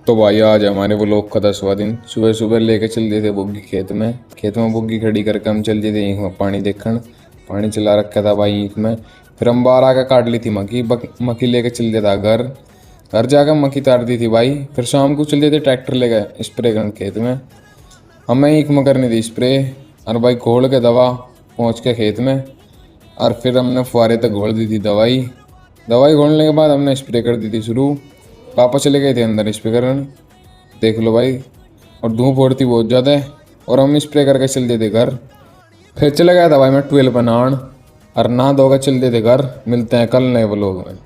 तो भाई आज हमारे व्लॉग का 10वां दिन। सुबह सुबह लेके चल दिए थे बुग्गी खेत में बुग्गी खड़ी करके हम चल दिए थे ईख में पानी देखने। पानी चला रखा था भाई ईख में। फिर हम बाहर आकर काट ली थी मक्की लेके चल दिया था घर जाकर मक्की तार दी थी भाई। फिर शाम को चल दिए थे ट्रैक्टर लेकर स्प्रे करने खेत में। हमें ईख में करनी थी स्प्रे और भाई घोल के दवा पहुँच के खेत में। और फिर हमने फुहारे तक घोल दी थी दवाई घोलने के बाद हमने स्प्रे कर दी थी शुरू। पापा चले गए थे अंदर स्प्रे करने, देख लो भाई। और धूप उड़ती बहुत ज़्यादा है और हम स्प्रे करके चल दिए थे घर। फिर चले गया था भाई मैं 12 पर नहान और नहा धोकर चल दिए थे घर। मिलते हैं कल नए व्लॉग में।